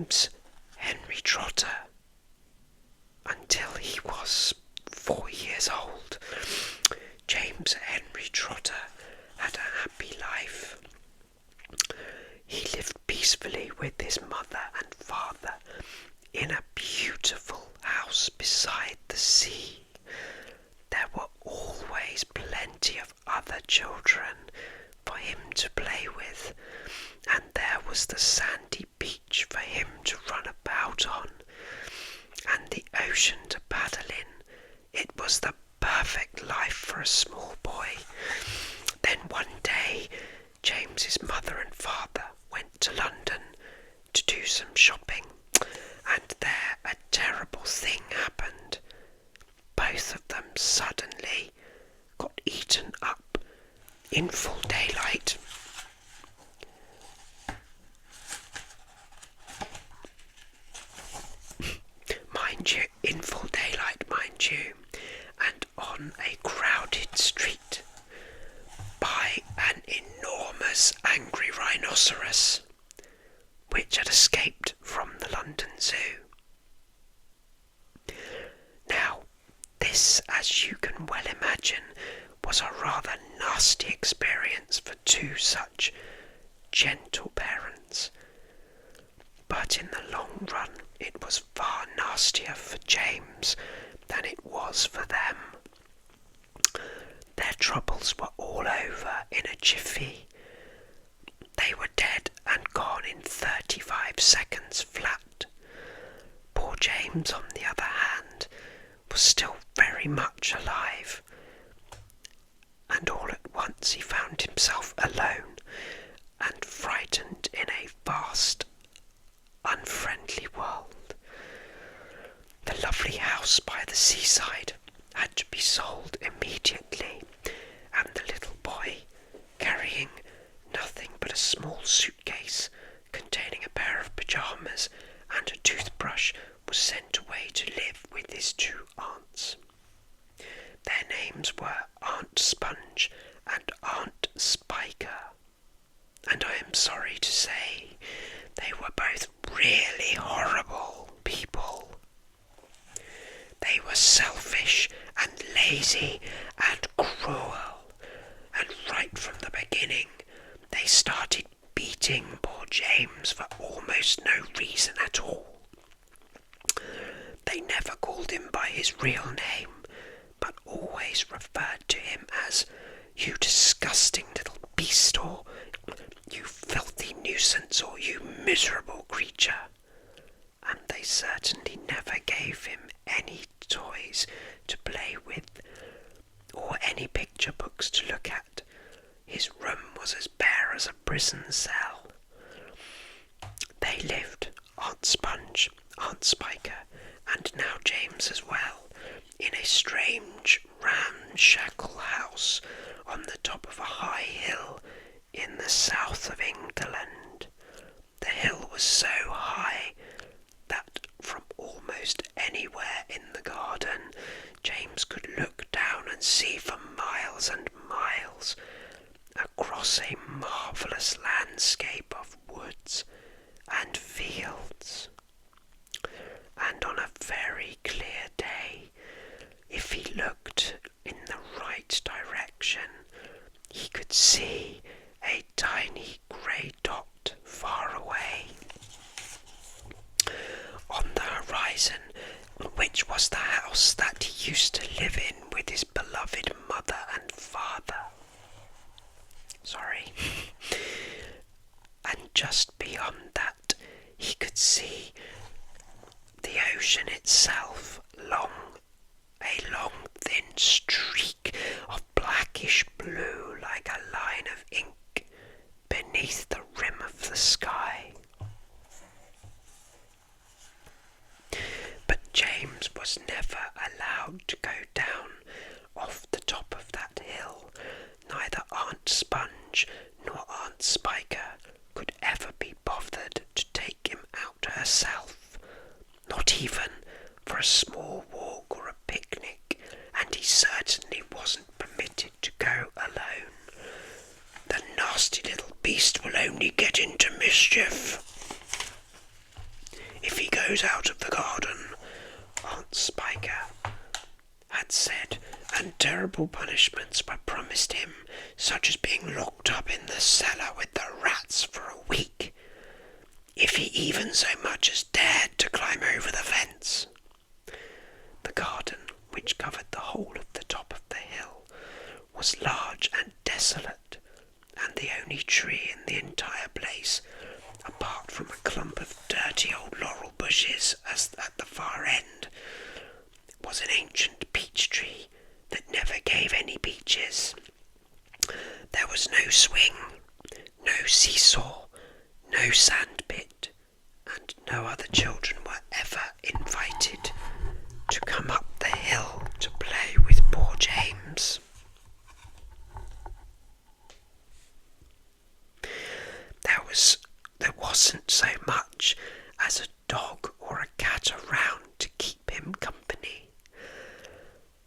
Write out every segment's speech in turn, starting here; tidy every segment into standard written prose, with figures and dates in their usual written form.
James Henry Trotter until he was 4 years old. James Henry Trotter had a happy life. He lived peacefully with his mother and father in a beautiful house beside the sea. There were always plenty of other children for him to play with, and there was the sandy beach for him to run about on, and the ocean to paddle in. It was the perfect life for a small boy. Then one day, James's mother and father went to London to do some shopping, and there a terrible thing happened. Both of them suddenly got eaten up in full daylight. In full daylight, mind you, and on a crowded street by an enormous angry rhinoceros, which had escaped from the London Zoo. Now, this, as you can well imagine, was a rather nasty experience for two such gentle parents. But in the long run, it was far nastier for James than it was for them. Their troubles were all over in a jiffy. They were dead and gone in 35 seconds flat. Poor James, on the other hand, was still very much alive, and all at once he found himself alone and frightened in a vast, unfriendly world. The lovely house by the seaside had to be sold immediately, and the little boy, carrying nothing but a small suitcase containing a pair of pyjamas and a toothbrush, was sent away to live with his two aunts. Their names were Aunt Sponge and Aunt Spiker, and I am sorry to say they were both really horrible people. They were selfish and lazy and cruel, and right from the beginning they started beating poor James for almost no reason at all. They never called him by his real name, but always referred to him as "you disgusting little beast," or "you filthy nuisance," or "you miserable creature." And they certainly never gave him any toys to play with, or any picture books to look at. His room was as bare as a prison cell. They lived, Aunt Sponge, Aunt Spiker, and now James as well, in a strange, ramshackle house on the top of a high hill in the south of England. The hill was so high that from almost anywhere in the garden James could look down and see for miles and miles across a marvellous landscape of woods and fields. And on a very clear day, if he looked in the right direction, he could see a tiny grey dot far away on the horizon, which was the house that he used to live in with his beloved mother and father. And just beyond that, he could see the ocean itself, a long thin streak of blackish blue like a line of ink beneath the rim of the sky. But James was never allowed to go down off the top of that hill. Neither Aunt Sponge nor Aunt Spiker could ever be bothered to take him out herself, not even for a small walk or a picnic, and he certainly wasn't permitted to go alone. The nasty little beast will only get into mischief. goes out of the garden," Aunt Spiker had said, and terrible punishments were promised him, such as being locked up in the cellar with the rats for a week, if he even so much as dared to climb over the fence. The garden, which covered the whole of the top of the hill, was large and desolate, and the only tree in the entire place, apart from a clump of dirty old laurel bushes at the far end, was an ancient peach tree that never gave any peaches. There was no swing, no seesaw, no sandpit, and no other children were ever invited to come up the hill to play with poor James. There wasn't so much as a dog or a cat around to keep him company,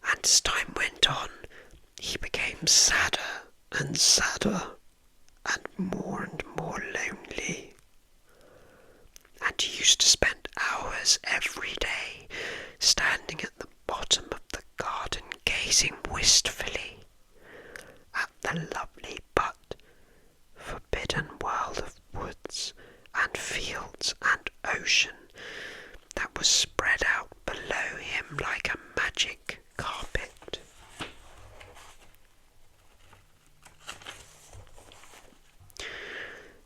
and as time went on, he became sadder and sadder and more lonely, and he used to spend hours every day standing at the bottom of the garden gazing wistfully at the lovely but forbidden world of woods and fields and ocean that was spread out below him like a magic carpet.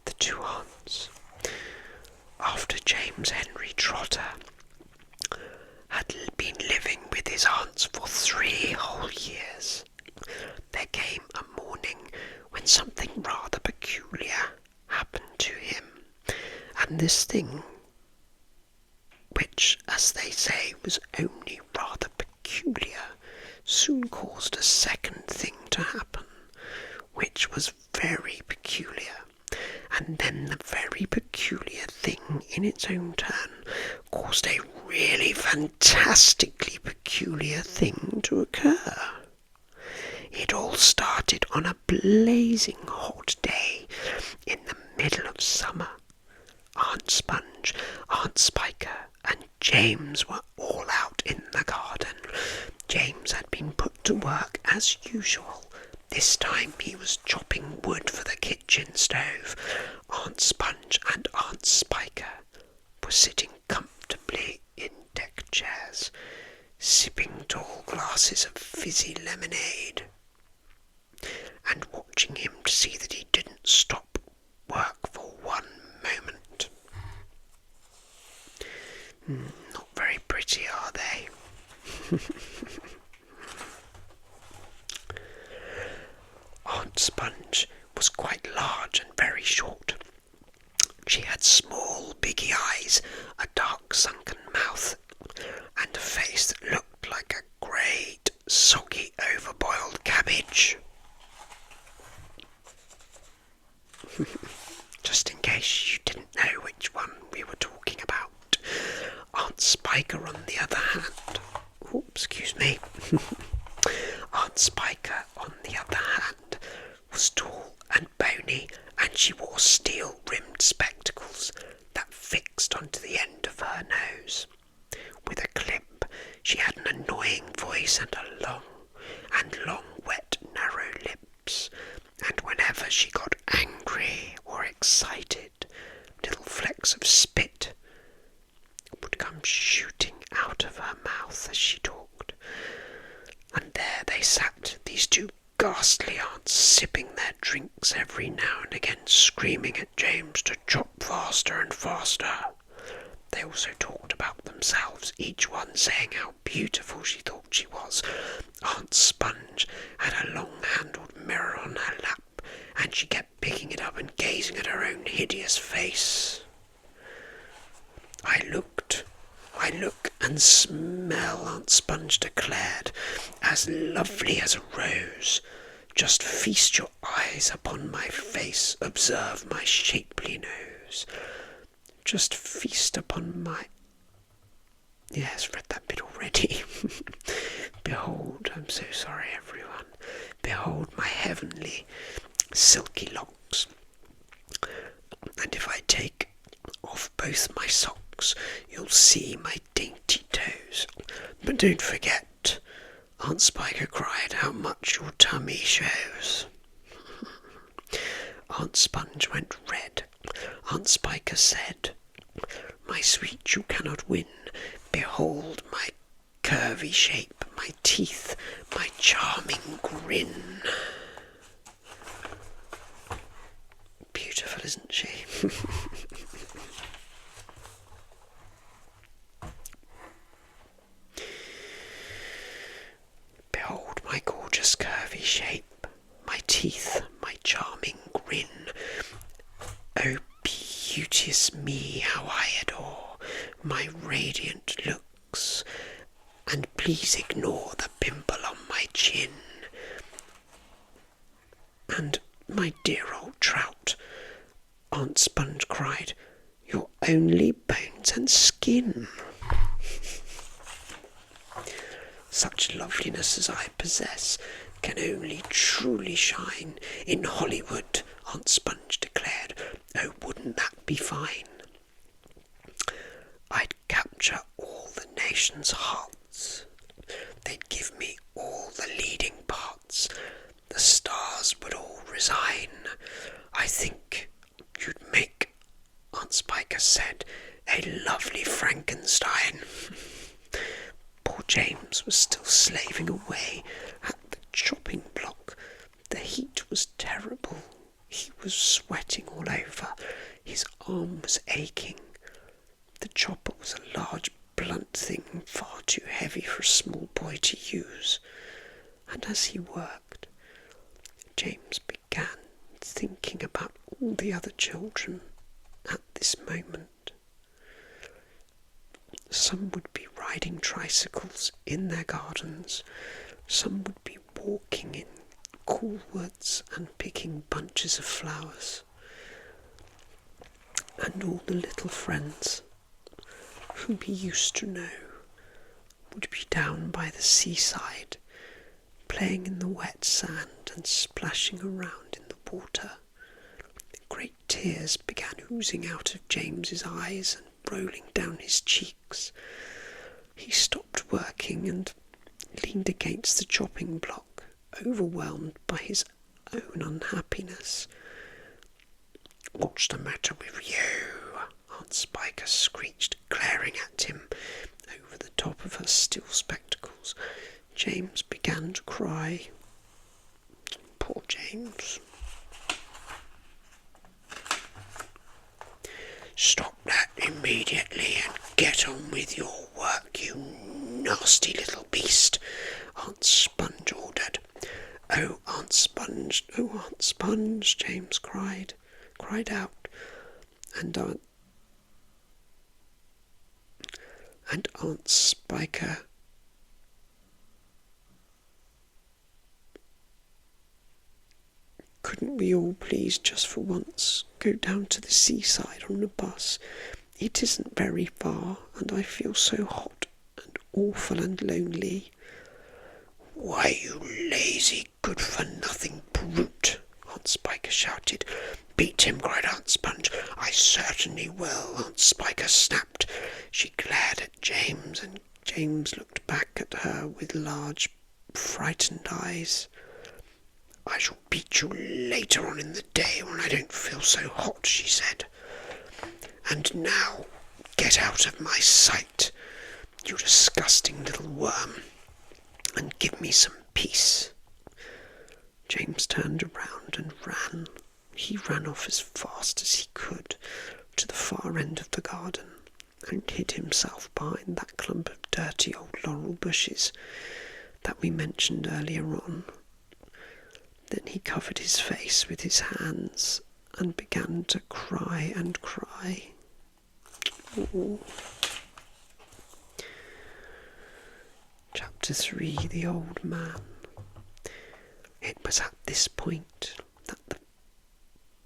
The two aunts, after James Henry Trotter had been living with his aunts for 3 whole years, there came a morning when something rather peculiar happened to him, and this thing, which, as they say, was only rather peculiar, soon caused a second thing to happen, which was very peculiar, and then the very peculiar thing in its own turn caused a really fantastically peculiar thing to occur. It all started on a blazing hot day in the middle of summer. Aunt Sponge, Aunt Spiker, and James were all out in the garden. James had been put to work as usual. This time he was chopping wood for the kitchen stove. Aunt Sponge and Aunt Spiker were sitting comfortably in deck chairs, sipping tall glasses of fizzy lemonade, and watching him to see that he didn't stop work for 1 moment. Not very pretty, are they? Aunt Sponge was quite large and very short. She had small, biggy eyes, a dark sunken mouth, and a face that looked like a great, soggy, overboiled cabbage. Just in case you didn't know which one we were talking about, Aunt Spiker, on the other hand, Aunt Spiker, on the other hand, was tall and bony, and she wore steel-rimmed spectacles that fixed onto the end of her nose. With a clip, she had an annoying voice and long, wet, narrow lips, and whenever she got angry or excited, little flecks of spit would come shooting out of her mouth as she talked. And there they sat, these two ghastly aunts, sipping their drinks every now and again, screaming at James to chop faster and faster. They also talked about themselves, each one saying how beautiful she thought she was. Aunt Sponge had a long-handled mirror on her lap, and she kept picking it up and gazing at her own hideous face. I look and smell, Aunt Sponge declared, as lovely as a rose. Just feast your eyes upon my face, observe my shapely nose. Just feast upon my... Yes, read that bit already. Behold, I'm so sorry everyone, behold my heavenly silky locks. And if I take off both my socks looks, you'll see my dainty toes. But don't forget, Aunt Spiker cried, how much your tummy shows. Aunt Sponge went red. Aunt Spiker said, my sweet, you cannot win. Behold my curvy shape, my teeth, my charming grin. Beautiful, isn't she? Behold my gorgeous curvy shape, my teeth, my charming grin. Oh, beauteous me, how I adore my radiant looks, and please ignore the pimple on my chin. And my dear old trout, Aunt Sponge cried, you're only bones and skin. Such loveliness as I possess can only truly shine in Hollywood, Aunt Sponge declared. Oh, wouldn't that be fine? I'd capture all the nation's hearts. They'd give me all the leading parts. The stars would all resign. I think you'd make, Aunt Spiker said, a lovely Frankenstein. Poor James was still slaving away at the chopping block. The heat was terrible. He was sweating all over. His arm was aching. The chopper was a large, blunt thing, far too heavy for a small boy to use. And as he worked, James began thinking about all the other children at this moment. Some would be riding tricycles in their gardens. Some would be walking in cool woods and picking bunches of flowers. And all the little friends whom he used to know would be down by the seaside, playing in the wet sand and splashing around in the water. Great tears began oozing out of James's eyes and rolling down his cheeks. He stopped working and leaned against the chopping block, overwhelmed by his own unhappiness. What's the matter with you? Aunt Spiker screeched, glaring at him over the top of her steel spectacles. James began to cry. Poor James. Stop that immediately and get on with your work, you nasty little beast, Aunt Sponge ordered. Oh, Aunt Sponge, James cried out, and Aunt Spiker couldn't we all please just for once go down to the seaside on a bus? It isn't very far, and I feel so hot and awful and lonely. Why, you lazy, good-for-nothing brute, Aunt Spiker shouted. Beat him, cried Aunt Sponge. I certainly will, Aunt Spiker snapped. She glared at James, and James looked back at her with large, frightened eyes. I shall beat you later on in the day when I don't feel so hot, she said. And now, get out of my sight, you disgusting little worm, and give me some peace. James turned around and ran. He ran off as fast as he could to the far end of the garden and hid himself behind that clump of dirty old laurel bushes that we mentioned earlier on. Then he covered his face with his hands and began to cry and cry. Ooh. Chapter 3, The Old Man. It was at this point that the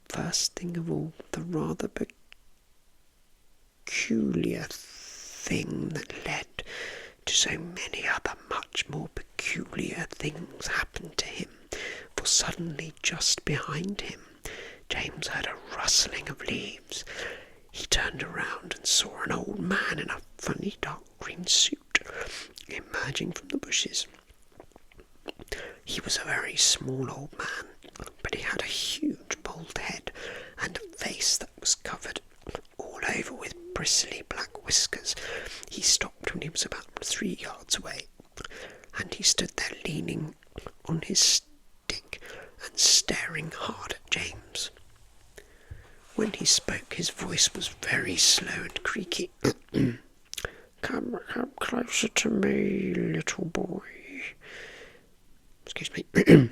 first thing of all, the rather peculiar thing that led to so many other much more peculiar things happened to him. For suddenly, just behind him, James heard a rustling of leaves. He turned around and saw an old man in a funny dark green suit emerging from the bushes. He was a very small old man, but he had a huge bald head and a face that was covered all over with bristly black whiskers. He stopped when he was about 3 yards away, and he stood there leaning on his stick and staring hard at James. When he spoke, his voice was very slow and creaky. Come closer to me, little boy. Excuse me.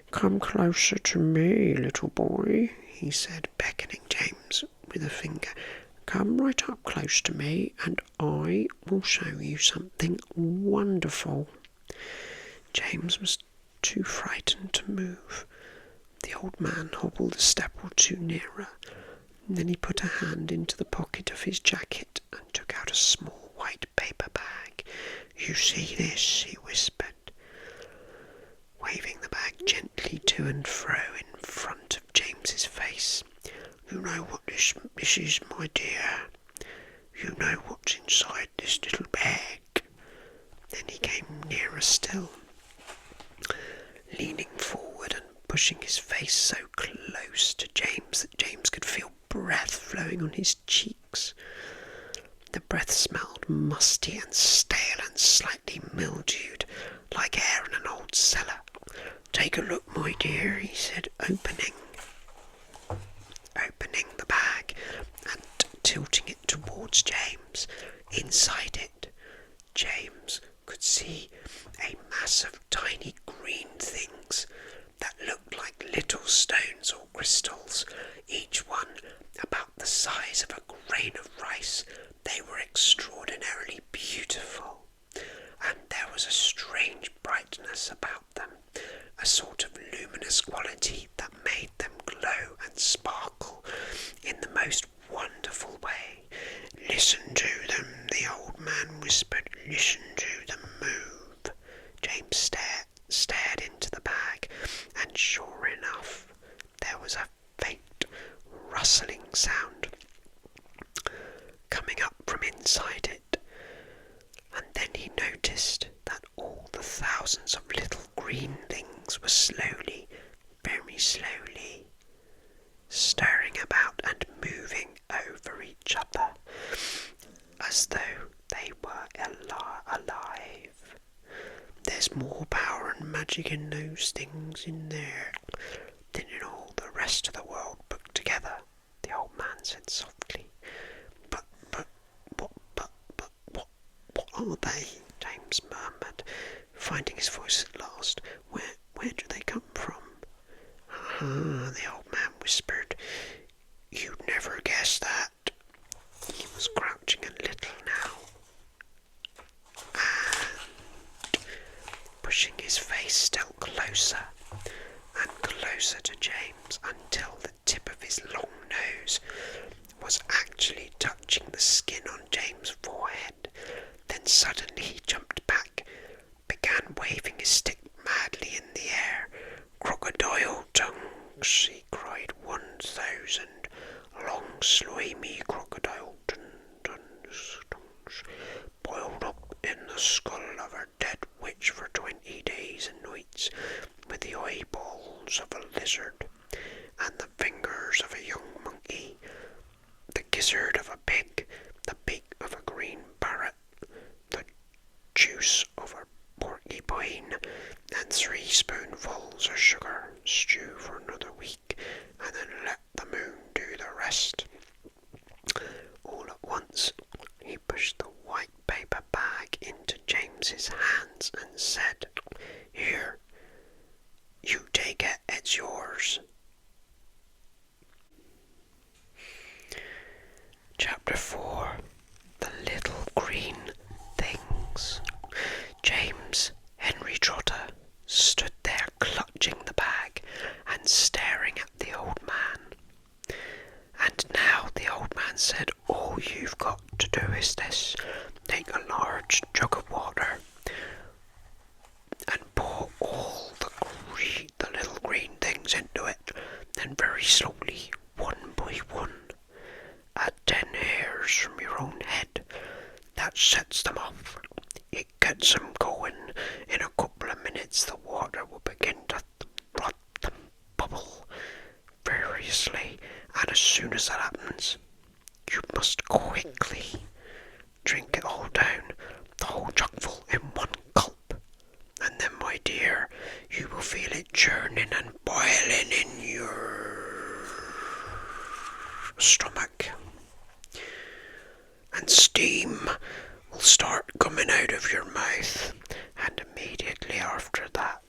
Come closer to me, little boy, he said, beckoning James with a finger. Come right up close to me, and I will show you something wonderful. James was too frightened to move. The old man hobbled a step or two nearer. Then he put a hand into the pocket of his jacket and took out a small white paper bag. You see this, he whispered, waving the bag gently to and fro in front of James's face. You know what this is, my dear. You know what's inside this little bag. Then he came nearer still, leaning forward and pushing his face so close to James that James could feel breath flowing on his cheeks. The breath smelled musty and stale and slightly mildewed, like air in an old cellar. Take a look, my dear, he said, opening the bag and tilting it towards James. Inside it, James could see a mass of tiny green things that looked like little stones or crystals, each one about the size of a grain of rice. They were extraordinarily beautiful, and there was a strange brightness about them, a sort of luminous quality that made them glow and sparkle in the most wonderful way. Listen to them, the old man whispered. Listen to them move. James stared into the bag, and sure enough, there was a faint rustling sound coming up from inside it. And then he noticed that all the thousands of little green things were slowly, very slowly, stirring about and moving over each other, as though they were alive. There's more power and magic in those things in there than in all the rest of the world put together, the old man said softly. What are they? James murmured, finding his voice at last. Where do they come from? Ah, the old man whispered. You'd never guess that. He was crouching a little now, and pushing his face still closer and closer to James until the tip of his long nose was actually touching the skin on James' forehead. Then suddenly he jumped back, began waving his stick madly in the air. Crocodile tongues, he cried, 1,000 long slimy crocodile tongues, boiled up in the skull of a dead witch for 20 days and nights, with the eyeballs of a lizard, and the fingers of a young monkey, the gizzard of a pig, the beak of a green parrot, the juice of a porcupine, and 3 spoonfuls of sugar. Stew for another week, and then let the moon do the rest. All at once, he pushed the white paper bag into James's hands and said, Here, you take it, it's yours. Chapter 4. The Little Green Things. James Henry Trotter stood there clutching the bag and staring at the old man. And now the old man said, All you've got to do is this. Take a large jug of water and pour all the little green things into it. Then very slowly, one by one, add 10 fires from your own head. That sets them off. It gets them going. In a couple of minutes the water will begin to froth and bubble furiously, and as soon as that happens, you must quickly drink it all down, the whole jugful in one gulp, and then, my dear, you will feel it churning and boiling in your stomach, and steam will start coming out of your mouth, and immediately after that,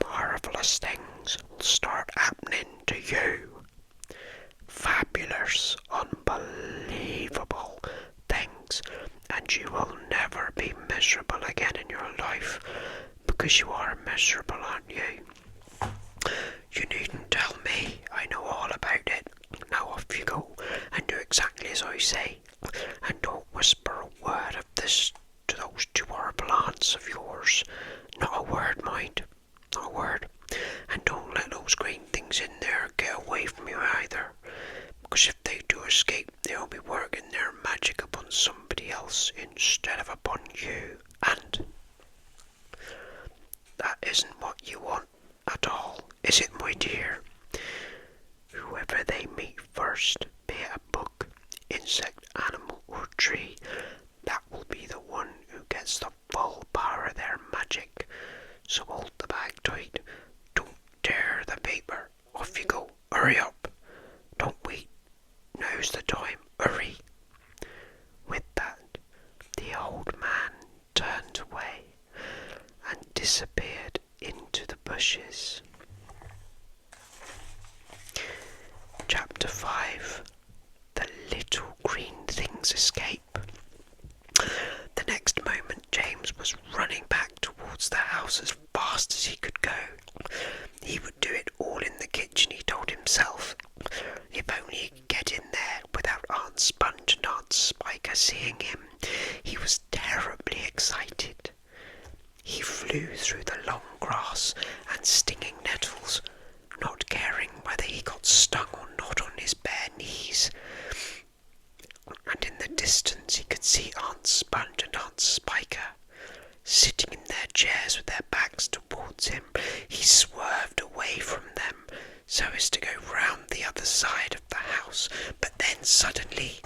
marvellous things will start happening to you. Fabulous, unbelievable things, and you will never be miserable again in your life, because you are miserable, aren't you? You needn't tell me, I know all about it. Now off you go, and do exactly as I say, and don't whisper a word of this to those two horrible aunts of yours. Not a word, mind, not a word. And don't let those green things in there get away from you either, because if they do escape, they'll be working their magic upon somebody else instead of upon you, and that isn't what you want at all, is it, my dear? Whoever they meet first, be it a bug, insect, animal, or tree, that will be the one who gets the full power of their magic. So hold the bag tight, don't tear the paper, off you go, hurry up, don't wait, now's the time, hurry. With that, the old man turned away and disappeared into the bushes. Chapter 5. The Little Green Things Escape. The next moment James was running back towards the house as fast as he could go. He would do it all in the kitchen, he told himself. If only he could get in there without Aunt Sponge and Aunt Spiker seeing him. He was terribly excited. He flew through the long grass and stinging nettles, not caring whether he got stung or not on his bare knees. And in the distance he could see Aunt Sponge and Aunt Spiker sitting in their chairs with their backs towards him. He swerved away from them so as to go round the other side of the house, but then suddenly,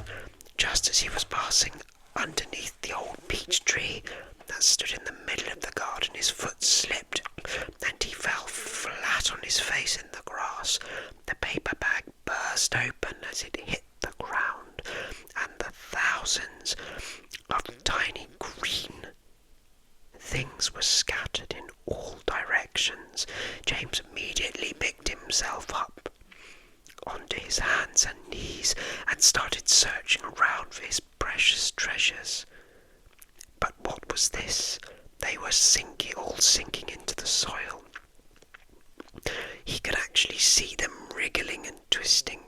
just as he was passing underneath the old peach tree that stood in the middle of the garden, his foot slipped and he fell flat on his face in the grass. The paper bag burst open as it hit the ground, and the thousands of tiny green things were scattered in all directions. James immediately picked himself up onto his hands and knees and started searching around for his precious treasures. But what was this? They were all sinking into the soil. He could actually see them wriggling and twisting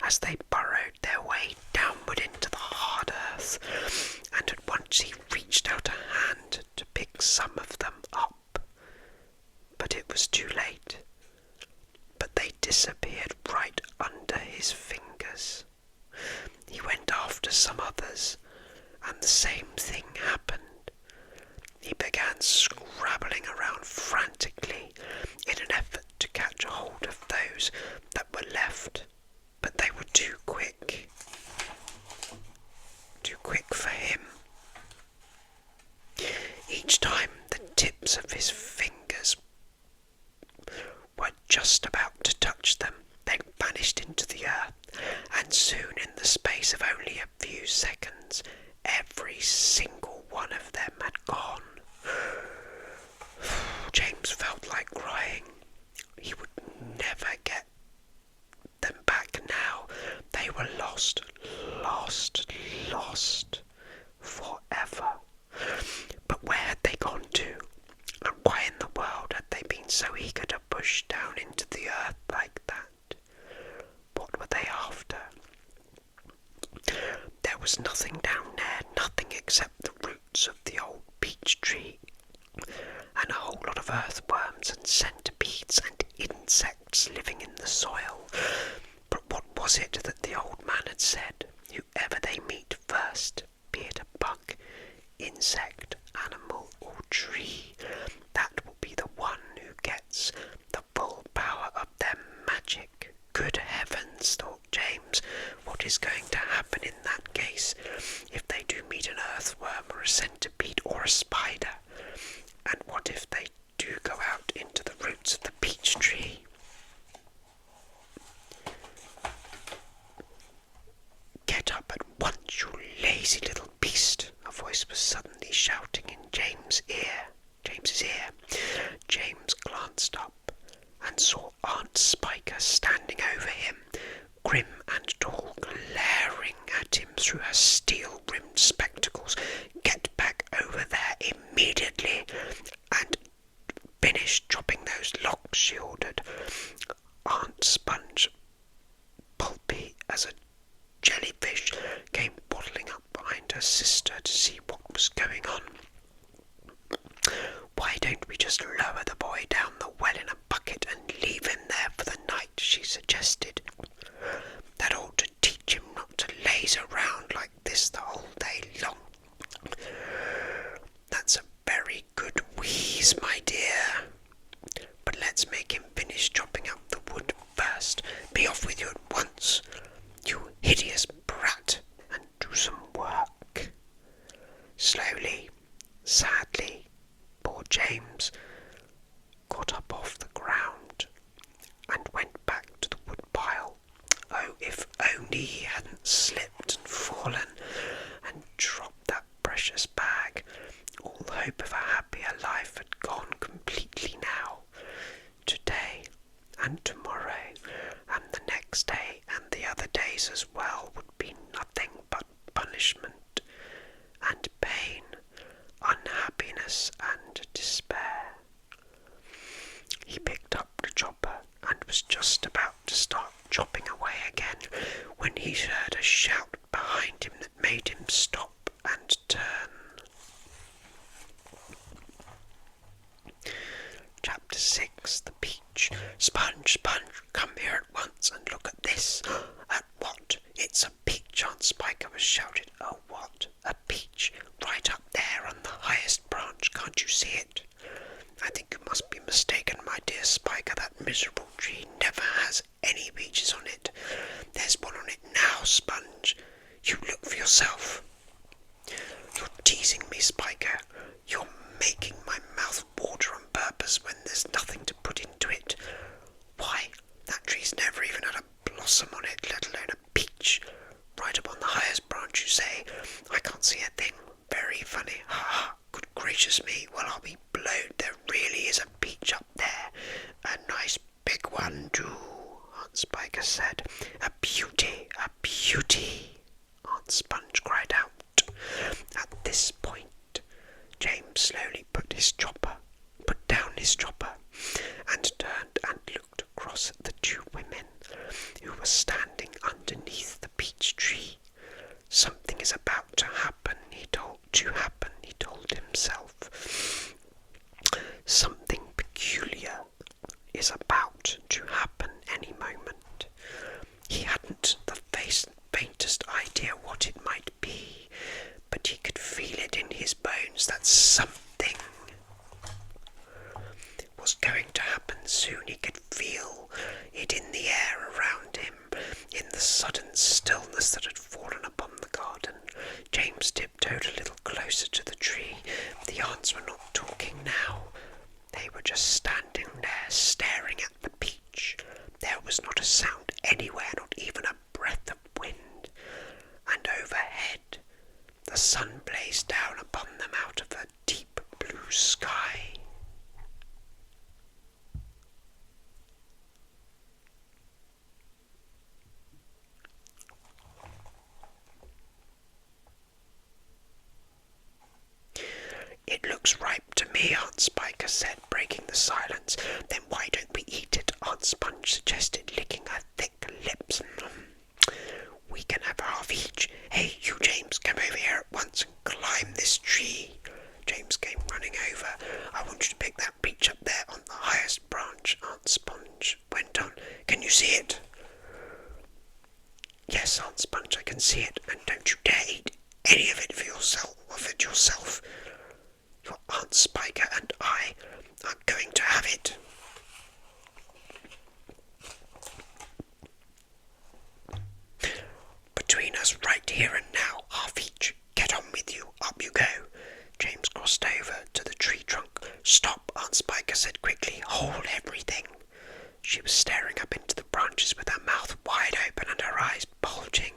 as they burrowed their way downward into the hard earth, and at once he reached out a hand to pick some of them up. But it was too late. But they disappeared right under his fingers. He went after some others, and the same thing happened. He began scrabbling around frantically in an effort to catch hold of those that were left, but they were too quick for him. Each time the tips of his fingers were just about to touch them, they vanished into the earth, and soon, in the space of only a few seconds, every single one of them had gone. James felt like crying. He would never get them back now. They were lost forever. But where had they gone to? And why in the world had they been so eager to push down into the earth like that? What were they after? There was nothing down there, nothing except the roots of the old peach tree, and a whole lot of earthworms and centipedes and insects living in the soil. But what was it that the old man had said? Whoever they meet first, be it a bug, insect, animal, or tree, that will be the one who gets the full power of their magic. Good heavens, thought James, what is going to happen in that case if they do meet an earthworm or a centipede or a spider? And what if they do go out into the roots of the peach tree? Get up at once, you lazy little beast, a voice was suddenly shouting in James's ear. James glanced up and saw Aunt Spiker standing over him, grim and tall, glaring at him through her steel-rimmed spectacles. Get back over there immediately and finish chopping those logs, she ordered. Aunt Sponge, pulpy as a jellyfish, came waddling up behind her sister to see what was going on. Why don't we just lower the boy down the well in a bucket and leave him there for the night, she suggested. That ought to teach him not to laze around like this the whole day long. That's a very good wheeze, my dear. But let's make him finish chopping up the wood first. Be off with you at once, you hideous brat, and do some work. Slowly, sadly, poor James got up off the ground and went back to the woodpile. Oh, if only he hadn't slipped and fallen and dropped that precious bag. All hope of a happier life had gone completely now. Today and tomorrow and the next day and the other days as well would be nothing but punishment and pain, unhappiness and despair. He picked up the chopper and was just about to start chopping away again when he heard a shout behind him that made him stop and turn. Chapter 6. The Peach. Sponge, come here at once and look at this. At what? It's a peach, Aunt Spiker was shouted. Oh, what? A peach? Right up there on the highest branch, can't you see it? I think you must be mistaken, my dear Spiker. That miserable tree never has any peaches on it. There's one on it now, Sponge. You look for yourself. You're teasing me, Spiker. You're making my mouth water on purpose when there's nothing to put into it. Why, that tree's never even had a blossom on it, let alone a peach. Right up on the highest branch, you say? I can't see a thing. Very funny. Ha ha. Good gracious me. Well, I'll be blowed. There really is a peach up there. A nice big one, too, Aunt Spiker said. A beauty, a beauty, Aunt Sponge cried out. At this point, James slowly put down his chopper, and turned and looked across at the two women who were standing underneath the peach tree. Something is about to happen, he told himself. Something peculiar is about to happen any moment. He hadn't the faintest idea what it might be, but he could feel it in his bones that something was going to happen soon. He could feel it in the air around him, in the sudden stillness that had fallen upon the garden. James tiptoed a little closer to the tree. The aunts were not talking now. They were just standing there, staring at the peach. There was not a sound anywhere, not even a breath of wind. And overhead, the sun blazed down upon them out of a deep blue sky. It looks ripe to me, Aunt Spiker said, breaking the silence. Then why don't we eat it? Aunt Sponge suggested, licking her thick lips. We can have half each. Hey, you, James, come over here at once and climb this tree. James came running over. I want you to pick that peach up there on the highest branch, Aunt Sponge went on. Can you see it? Yes, Aunt Sponge, I can see it, and don't you dare eat any of it yourself. Your Aunt Spiker and I are going to have it. Between us right here and now, half each. Get on with you. Up you go. James crossed over to the tree trunk. Stop, Aunt Spiker said quickly. Hold everything. She was staring up into the branches with her mouth wide open and her eyes bulging,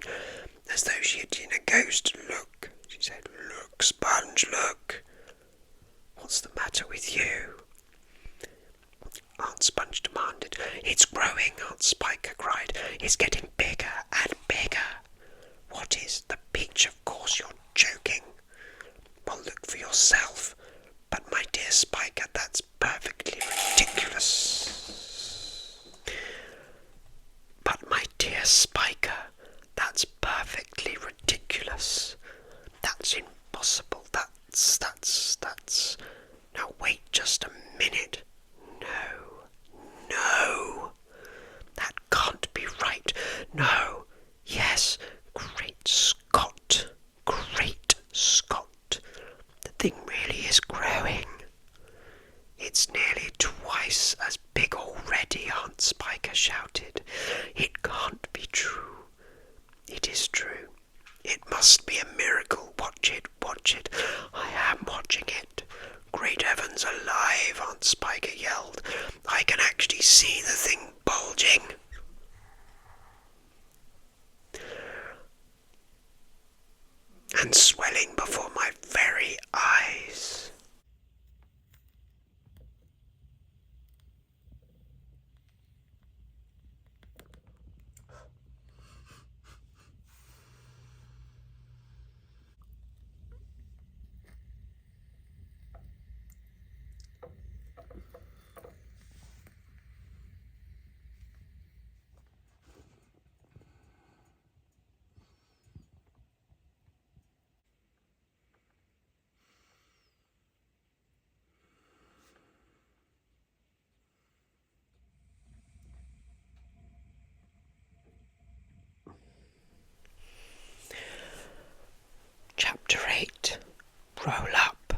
as though she had seen a ghost. Look, she said. Look, Sponge, look. What's the matter with you? Aunt Sponge demanded. It's growing, Aunt Spiker cried. It's getting bigger and bigger. What is? The peach? Of course you're joking. Well, look for yourself. But my dear Spiker, that's perfectly ridiculous. But my dear Spiker, that's perfectly ridiculous. That's impossible. That's... Now wait just a minute. No. That can't be right. No. Yes. Great Scott. The thing really is growing. It's nearly twice as big already, Aunt Spiker shouted. It can't be true. It is true. It must be a miracle. Watch it. I am watching it. Great heavens alive, Aunt Spiker yelled. I can actually see the thing bulging. And swelling before my very eyes. Chapter 8. Roll up.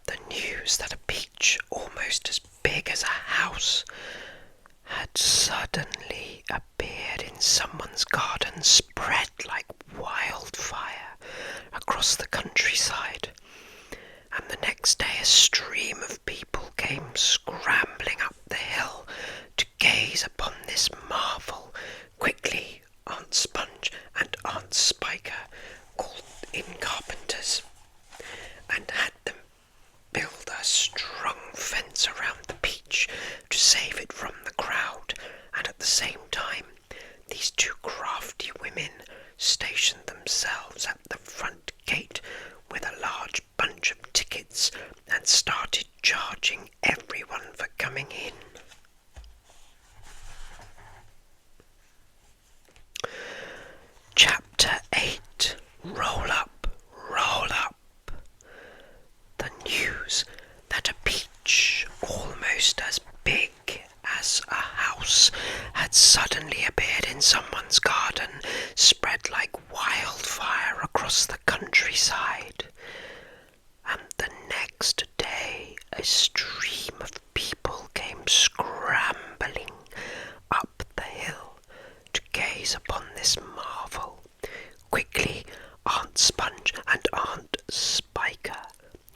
The news that a peach almost as big as a house had suddenly appeared in someone's garden spread like wildfire across the countryside, and the next day a stream of people came scrambling up the hill to gaze upon this marvel. Quickly, Aunt Sponge and Aunt Spiker called in carpenters and had them build a strong fence around the peach to save it from the crowd, and at the same time these two crafty women stationed themselves at the front gate with a large bunch of tickets and started charging everyone for coming in. Chapter 8. Roll up. The news that a peach almost as big as a house had suddenly appeared in someone's garden spread like wildfire across the countryside, and the next day a stream of people came scrambling up the hill to gaze upon this marvel. Quickly, Aunt Sponge and Aunt Spiker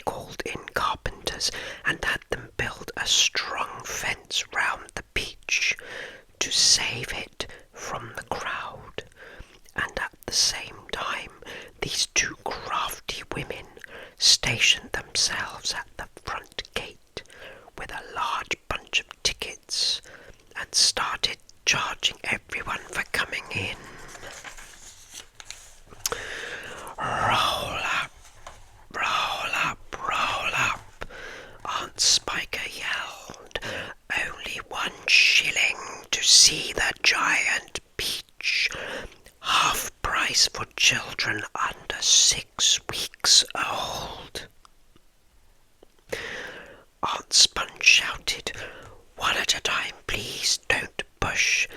called in carpenters and had them build a strong fence round the peach to save it from the crowd, and at the same time these two crafty women stationed themselves at the front gate with a large bunch of tickets and started charging everyone for coming in. Roll up, Aunt Spiker yelled. Only 1 shilling to see the giant peach. Half price for children under 6 weeks old. Aunt Sponge shouted, 1 at a time, please. Don't push.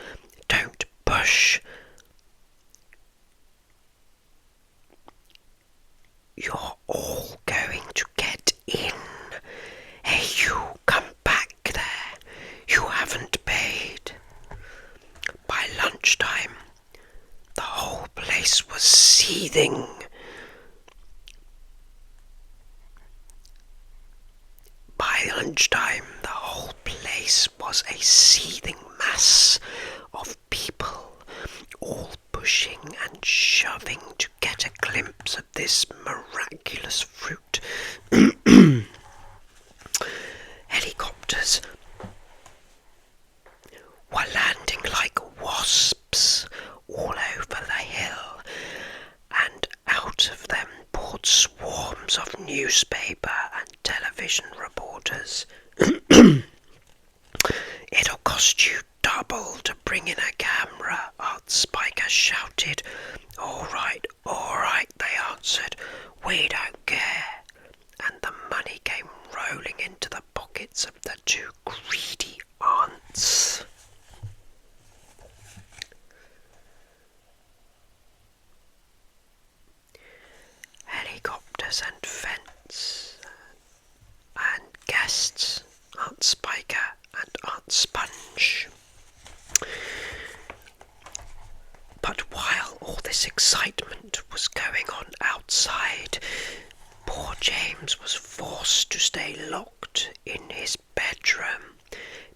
seething. By lunchtime, the whole place was a seething mass of people, all pushing and shoving to get a glimpse of this miraculous fruit. Helicopters were landing like wasps all over the hill, and out of them poured swarms of newspaper and television reporters. "It'll cost you double to bring in a camera," Aunt Spiker shouted. All right, they answered. "We don't care." And the money came rolling into the pockets of the two greedy aunts. Helicopters and fence and guests, Aunt Spiker and Aunt Sponge. But while all this excitement was going on outside, poor James was forced to stay locked in his bedroom,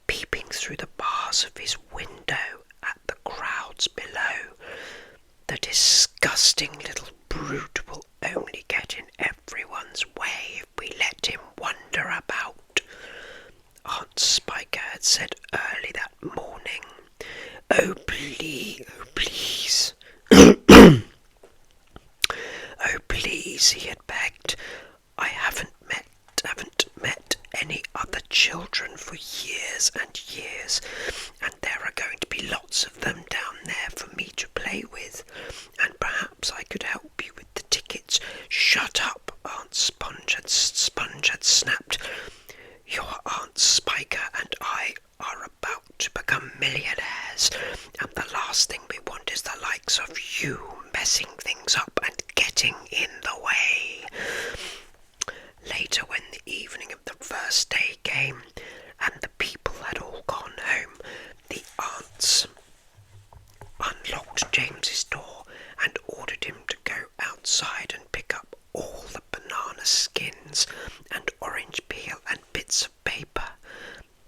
peeping through the bars of his window at the crowds below. The disgusting little brute will only get in everyone's way if we let him wander about, Aunt Spiker had said early that morning. Oh please. Oh please, he had begged. I haven't met any other children for years and years, and there are going to be lots of them down there for me to play with, and perhaps I could help you with the tickets. Shut up, Aunt Sponge had snapped. Your Aunt Spiker and I are about to become millionaires, and the last thing we want is the likes of you messing things up and getting in the way. Later, when the evening of the first day came and the people had all gone home, the aunts unlocked James's door and ordered him to go outside and pick up all the banana skins and orange peel and bits of paper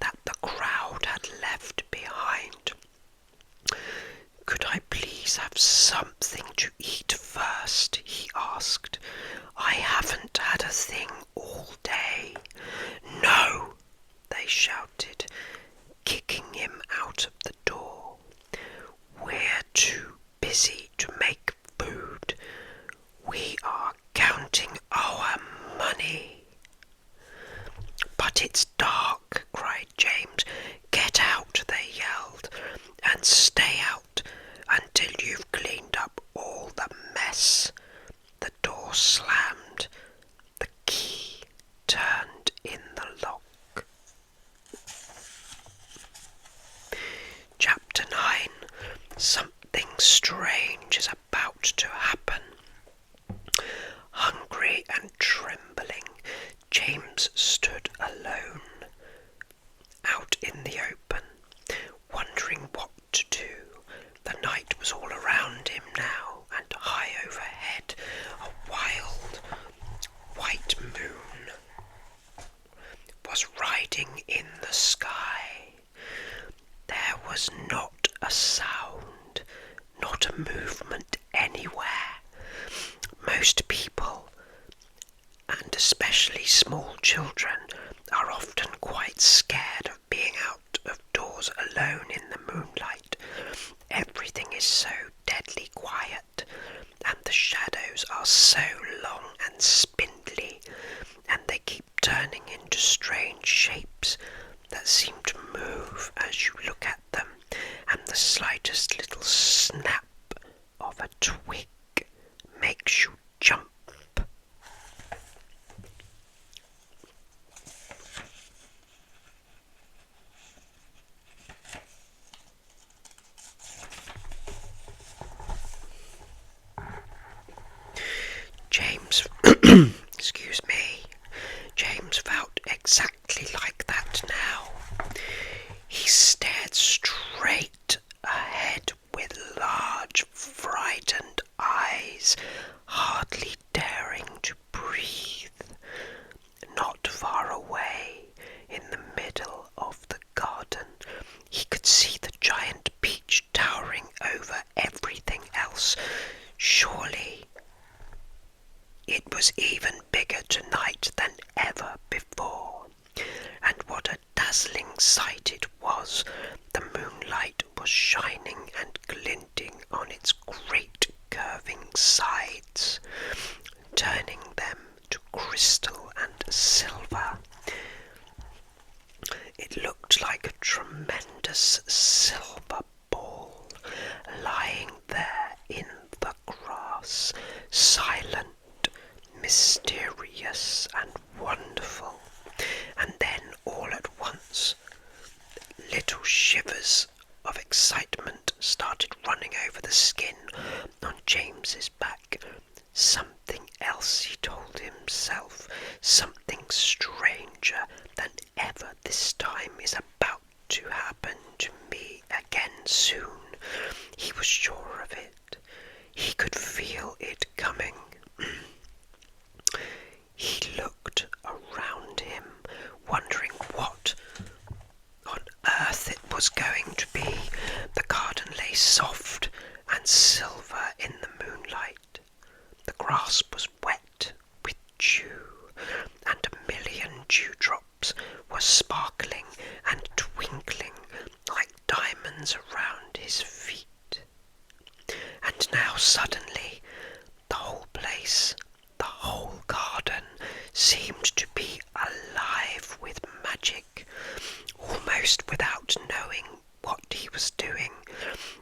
that the crowd had left behind. Could I please have something to eat first? He asked. I haven't had a thing all day. No, they shouted, kicking him out of the door. We're too busy to make food. We are counting our money. But it's dark, cried James. Get out, they yelled, and stay out until you've cleaned up all the mess. The door slammed. The key turned in the lock. Chapter 9. Something strange is about to happen. Hungry and trembling, James stood alone, out in the open, wondering what to do. The night was all around him now, and high overhead a wild white moon was riding in the sky. There was not a sound, not a movement anywhere. Most people, and especially small children, are often quite scared of being out of doors alone in the moonlight. Everything is so deadly quiet, and the shadows are so long and spindly, and they keep turning into strange shapes that seem to move as you look at them, and the slightest little snap of a twig makes you jump silver ball lying there in the grass, silent, mysterious, and wonderful. And then all at once, little shivers of excitement started running over the skin on James's back. Something else, he told himself, something stranger than ever this time is about to happen to me again soon. He was sure of it. He could feel it coming. He looked around him, wondering what on earth it was going to be. The garden lay soft and silver in the moonlight. The grass was wet with dew, and a million dewdrops were sparkling and twinkling like diamonds around his feet. And now suddenly the whole place, the whole garden, seemed to be alive with magic, almost without knowing what he was doing.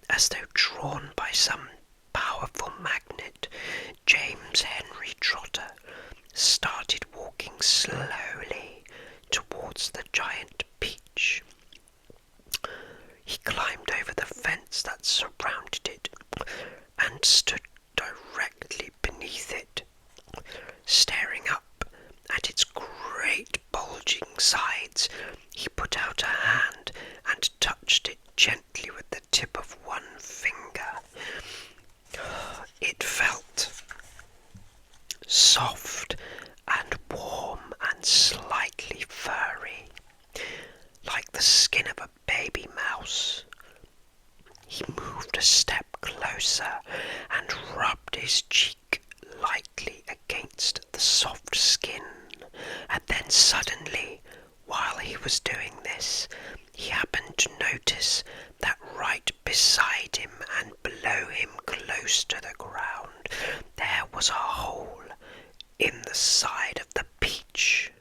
As though drawn by some powerful magnet, James Henry Trotter started walking slowly towards the giant peach. He climbed over the fence that surrounded it and stood directly beneath it, staring up at its great bulging sides. He put out a hand and touched it gently with the tip of one finger. It felt soft and warm and slightly furry, like the skin of a baby mouse. He moved a step closer and rubbed his cheek lightly against the soft skin, and then suddenly, while he was doing this, he happened to notice that right beside him and below him, close to the ground, there was a hole in the side of the peach.